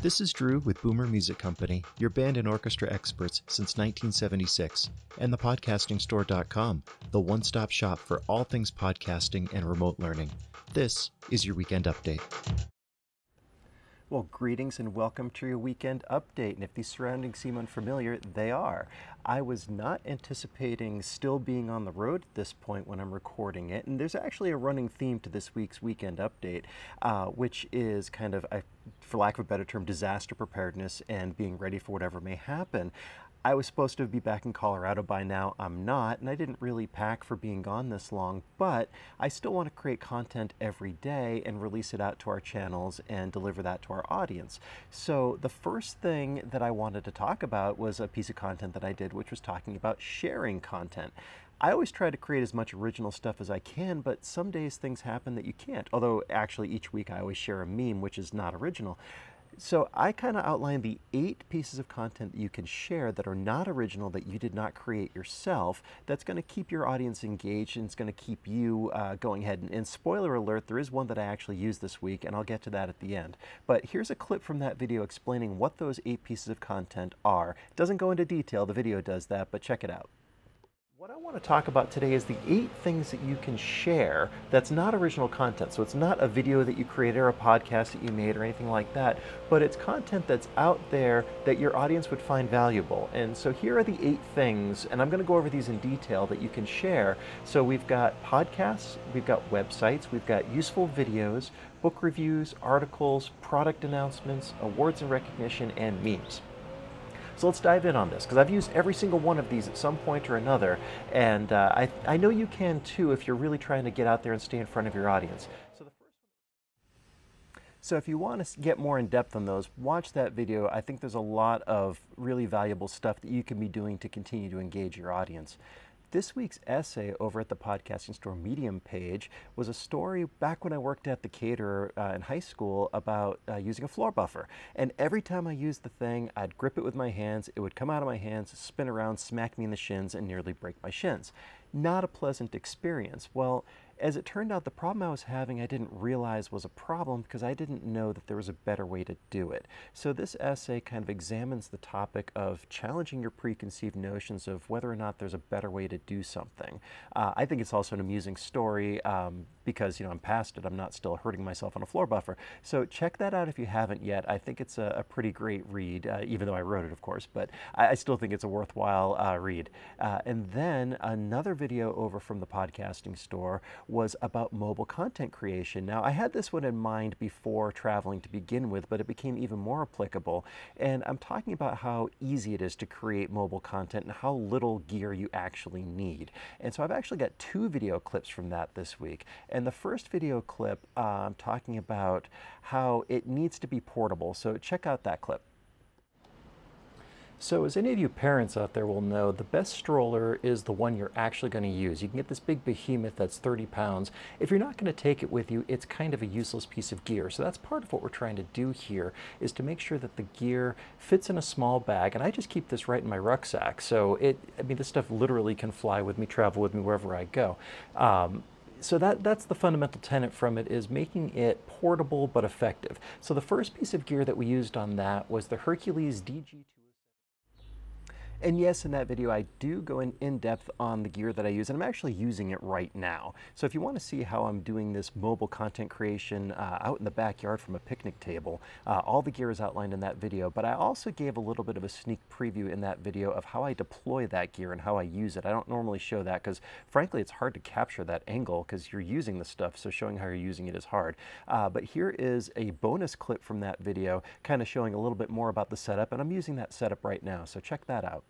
This is Drew with Boomer Music Company, your band and orchestra experts since 1976, and thepodcastingstore.com, the one-stop shop for all things podcasting and remote learning. This is your Weekend Update. Well, greetings and welcome to your Weekend Update, and if these surroundings seem unfamiliar, they are. I was not anticipating still being on the road at this point when I'm recording it, and there's actually a running theme to this week's Weekend Update, which is kind of, for lack of a better term, disaster preparedness and being ready for whatever may happen. I was supposed to be back in Colorado by now. I'm not, and I didn't really pack for being gone this long, but I still want to create content every day and release it out to our channels and deliver that to our audience. So the first thing that I wanted to talk about was a piece of content that I did, which was talking about sharing content. I always try to create as much original stuff as I can, but some days things happen that you can't. Although actually each week I always share a meme, which is not original. So I kind of outlined the 8 pieces of content that you can share that are not original, that you did not create yourself, that's going to keep your audience engaged and it's going to keep you going ahead. And spoiler alert, there is one that I actually used this week, and I'll get to that at the end. But here's a clip from that video explaining what those 8 pieces of content are. It doesn't go into detail, the video does that, but check it out. What I want to talk about today is the 8 things that you can share that's not original content. So it's not a video that you created or a podcast that you made or anything like that, but it's content that's out there that your audience would find valuable. And so here are the 8 things, and I'm going to go over these in detail, that you can share. So we've got podcasts, we've got websites, we've got useful videos, book reviews, articles, product announcements, awards and recognition, and memes. So let's dive in on this, because I've used every single one of these at some point or another, and I know you can too if you're really trying to get out there and stay in front of your audience. So if you want to get more in depth on those, watch that video. I think there's a lot of really valuable stuff that you can be doing to continue to engage your audience. This week's essay over at the Podcasting Store Medium page was a story back when I worked at the caterer in high school about using a floor buffer. And every time I used the thing, I'd grip it with my hands, it would come out of my hands, spin around, smack me in the shins, and nearly break my shins. Not a pleasant experience. Well, as it turned out, the problem I was having I didn't realize was a problem because I didn't know that there was a better way to do it. So this essay kind of examines the topic of challenging your preconceived notions of whether or not there's a better way to do something. I think it's also an amusing story because, you know, I'm past it. I'm not still hurting myself on a floor buffer. So check that out if you haven't yet. I think it's a pretty great read, even though I wrote it, of course, but I still think it's a worthwhile read. And then another video over from the Podcasting Store was about mobile content creation. Now, I had this one in mind before traveling to begin with, but it became even more applicable. And I'm talking about how easy it is to create mobile content and how little gear you actually need. And so I've actually got 2 video clips from that this week. And the first video clip, I'm talking about how it needs to be portable. So check out that clip. So as any of you parents out there will know, the best stroller is the one you're actually going to use. You can get this big behemoth that's 30 pounds. If you're not going to take it with you, it's kind of a useless piece of gear. So that's part of what we're trying to do here, is to make sure that the gear fits in a small bag. And I just keep this right in my rucksack. So I mean, this stuff literally can fly with me, travel with me wherever I go. So that's the fundamental tenet from it, is making it portable but effective. So the first piece of gear that we used on that was the Hercules DG2. And yes, in that video, I do go in depth on the gear that I use, and I'm actually using it right now. So if you want to see how I'm doing this mobile content creation out in the backyard from a picnic table, all the gear is outlined in that video. But I also gave a little bit of a sneak preview in that video of how I deploy that gear and how I use it. I don't normally show that because, frankly, it's hard to capture that angle because you're using the stuff, so showing how you're using it is hard. But here is a bonus clip from that video, kind of showing a little bit more about the setup, and I'm using that setup right now, so check that out.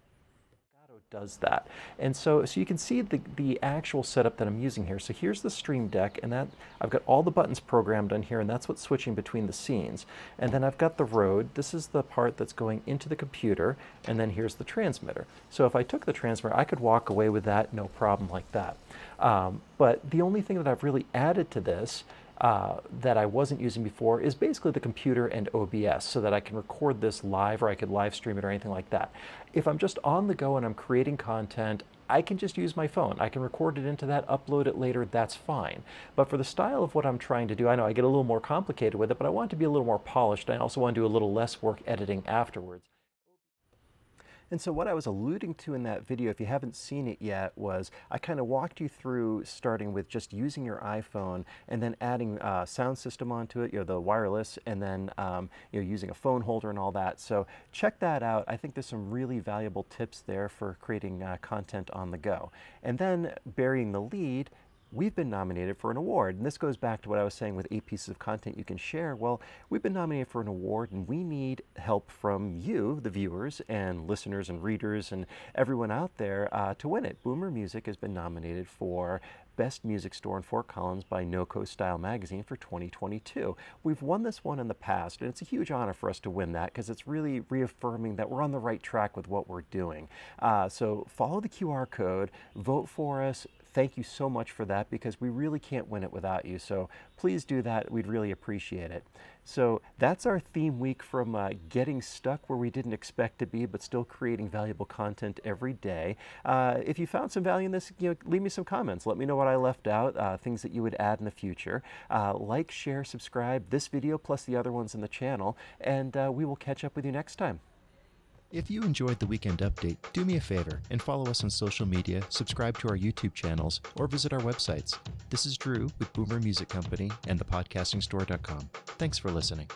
Does that. And so you can see the actual setup that I'm using here. So here's the Stream Deck, and that I've got all the buttons programmed on here, and that's what's switching between the scenes. And then I've got the Rode. This is the part that's going into the computer, and then here's the transmitter. So if I took the transmitter, I could walk away with that, no problem like that. But the only thing that I've really added to this that I wasn't using before is basically the computer and OBS, so that I can record this live, or I could live stream it or anything like that. If I'm just on the go and I'm creating content, I can just use my phone. I can record it into that, upload it later, that's fine. But for the style of what I'm trying to do, I know I get a little more complicated with it, but I want it to be a little more polished. I also want to do a little less work editing afterwards. And so what I was alluding to in that video, if you haven't seen it yet, was I kind of walked you through starting with just using your iPhone and then adding a sound system onto it, the wireless, and then using a phone holder and all that. So check that out. I think there's some really valuable tips there for creating content on the go. And then burying the lead, we've been nominated for an award. And this goes back to what I was saying with 8 pieces of content you can share. Well, we've been nominated for an award, and we need help from you, the viewers and listeners and readers and everyone out there to win it. Boomer Music has been nominated for Best Music Store in Fort Collins by NoCo Style Magazine for 2022. We've won this one in the past, and it's a huge honor for us to win that because it's really reaffirming that we're on the right track with what we're doing. So follow the QR code, vote for us. Thank you so much for that because we really can't win it without you. So please do that. We'd really appreciate it. So that's our theme week from getting stuck where we didn't expect to be, but still creating valuable content every day. If you found some value in this, leave me some comments. Let me know what I left out, things that you would add in the future. Like, share, subscribe this video plus the other ones in the channel, and we will catch up with you next time. If you enjoyed the Weekend Update, do me a favor and follow us on social media, subscribe to our YouTube channels, or visit our websites. This is Drew with Boomer Music Company and thepodcastingstore.com. Thanks for listening.